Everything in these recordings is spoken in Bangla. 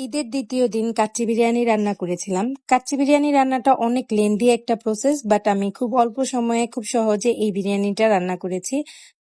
ঈদের দ্বিতীয় দিন কাচ্চি বিরিয়ানি রান্না করেছিলাম। কাচ্চি বিরিয়ানি রান্নাটা অনেক লেন্দি একটা প্রসেস, বাট আমি খুব অল্প সময়ে খুব সহজে এই বিরিয়ানিটা রান্না করেছি।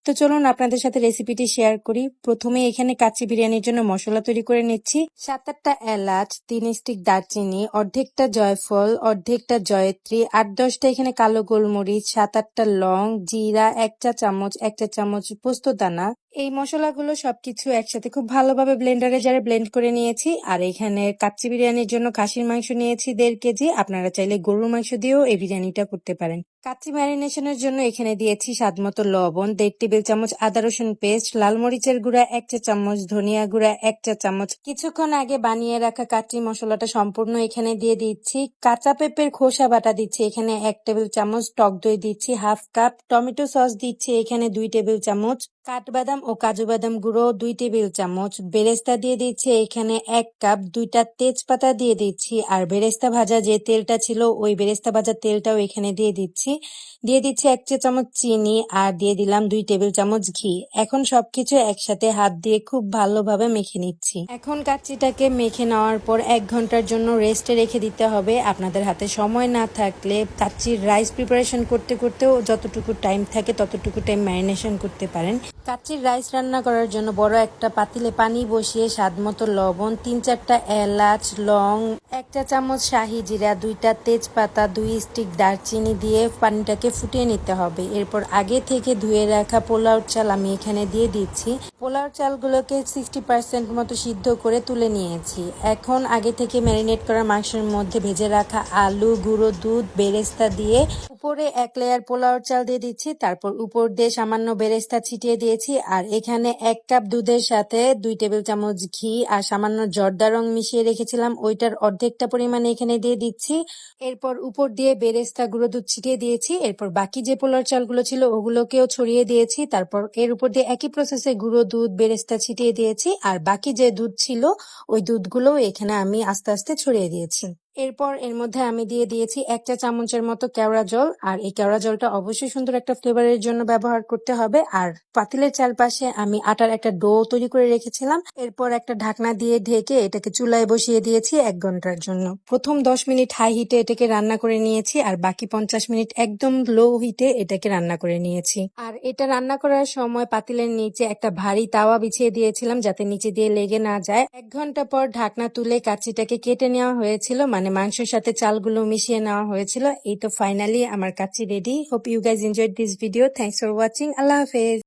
তো চলুন আপনাদের সাথে রেসিপিটি শেয়ার করি। প্রথমে এখানে কাচ্চি বিরিয়ানির জন্য মশলা তৈরি করে নিচ্ছি। 7-8টা এলাচ, 3 স্টিক দারচিনি, অর্ধেকটা জয়ফল, অর্ধেকটা জয়ত্রী, 8-10টা এখানে কালো গোলমরিচ, 7-8টা লং, জিরা 1 চা চামচ, 1 চা চামচ পোস্ত দানা। এই মশলাগুলো সবকিছু একসাথে খুব ভালোভাবে ব্লেন্ডারে জারে ব্লেন্ড করে নিয়েছি। আর এখানে কাচ্চি বিরিয়ানির জন্য খাসির মাংস নিয়েছি 1.5 কেজি। আপনারা চাইলে গরুর মাংস দিয়েও এই বিরিয়ানিটা করতে পারেন। কাচ্চি ম্যারিনেশনের জন্য এখানে দিয়েছি স্বাদমতো লবণ, 1.5 টেবিল চামচ আদা রসুন পেস্ট, লাল মরিচের গুঁড়া 1 চা চামচ, ধনিয়া গুঁড়া 1 চা চামচ। কিছুক্ষণ আগে বানিয়ে রাখা কাচ্চি মশলাটা সম্পূর্ণ এখানে দিয়ে দিচ্ছি। কাঁচা পেঁপের খোসা বাটা দিচ্ছি এখানে 1 টেবিল চামচ, টক দই দিচ্ছি হাফ কাপ, টমেটো সস দিচ্ছি এখানে 2 টেবিল চামচ, কাঠবাদাম ও কাজু বাদাম গুঁড়ো 2 টেবিল চামচ, বেরেস্তা দিয়ে দিচ্ছি এখানে 1 কাপ, 2টা তেজপাতা দিয়ে দিচ্ছি। আর বেরেস্তা ভাজা যে তেলটা ছিল ওই বেরেস্তা ভাজা তেলটাও এখানে দিয়ে দিচ্ছি। 1 চা চামচ চিনি আর দিয়ে দিলাম 2 টেবিল চামচ ঘি। এখন সবকিছু একসাথে হাত দিয়ে খুব ভালোভাবে মেখে নিচ্ছি। এখন কাচ্চিটাকে মেখে নেওয়ার পর 1 ঘন্টার জন্য রেস্টে রেখে দিতে হবে। আপনাদের হাতে সময় না থাকলে কাচ্চির রাইস প্রিপারেশন করতে করতেও যতটুকু টাইম থাকে ততটুকু টাইম ম্যারিনেশন করতে পারেন। কাচ্চির রাইস রান্না করার জন্য বড় একটা পাতিলে পানি বসিয়ে স্বাদমতো লবণ, 3-4টা এলাচ, লং, 1 চা চামচ শাহি জিরা, 2টা তেজপাতা, 2 স্টিক দারচিনি দিয়ে পানিটাকে ফুটিয়ে নিতে হবে। এরপর আগে থেকে ধুয়ে রাখা পোলাওর চাল আমি এখানে দিয়ে দিচ্ছি। পোলাওর চালগুলোকে 60% মতো সিদ্ধ করে তুলে নিয়েছি। এখন আগে থেকে ম্যারিনেট করা মাংসের মধ্যে ভেজে রাখা আলু, গুঁড়ো দুধ, বেরেস্তা দিয়ে উপরে 1 লেয়ার পোলাওর চাল দিয়ে দিচ্ছি। তারপর উপর দিয়ে সামান্য বেরেস্তা ছিটিয়ে দিয়েছি। আর এখানে 1 কাপ দুধের সাথে 2 টেবিল চামচ ঘি আর সামান্য জর্দা রং মিশিয়ে রেখেছিলাম, ওইটার অর্ধেকটা পরিমাণে এখানে দিয়ে দিচ্ছি। এরপর উপর দিয়ে বেরেস্তা গুঁড়ো দুধ ছিটিয়ে দিয়েছি। এরপর বাকি যে পোলাওর চালগুলো ছিল ওগুলোকেও ছড়িয়ে দিয়েছি। তারপর এর উপর দিয়ে একই প্রসেসে গুঁড়ো দুধ, বেরেস্তা ছিটিয়ে দিয়েছি। আর বাকি যে দুধ ছিল ওই দুধগুলো এখানে আমি আস্তে আস্তে ছড়িয়ে দিয়েছি। এরপর এর মধ্যে আমি দিয়ে দিয়েছি 1 চা চামচের মতো কেওড়া জল। আর এই কেওড়া জলটা অবশ্যই সুন্দর একটা ফ্লেভারের জন্য ব্যবহার করতে হবে। আর পাতিলের চারপাশে আমি আটার একটা ডো তৈরি করে রেখেছিলাম। এরপর একটা ঢাকনা দিয়ে ঢেকে এটাকে চুলায় বসিয়ে দিয়েছি 1 ঘন্টার জন্য। প্রথম 10 মিনিট হাই হিটে এটাকে রান্না করে নিয়েছি আর বাকি 50 মিনিট একদম লো হিটে এটাকে রান্না করে নিয়েছি। আর এটা রান্না করার সময় পাতিলের নিচে একটা ভারী তাওয়া বিছিয়ে দিয়েছিলাম যাতে নিচে দিয়ে লেগে না যায়। 1 ঘন্টা পর ঢাকনা তুলে কাচ্চিটাকে কেটে নেওয়া হয়েছিল, মানে মাংসের সাথে চালগুলো মিশিয়ে নেওয়া হয়েছিল। এই তো ফাইনালি আমার kacchi ready. Hope you guys enjoyed this video. Thanks for watching. আল্লাহ হাফেজ।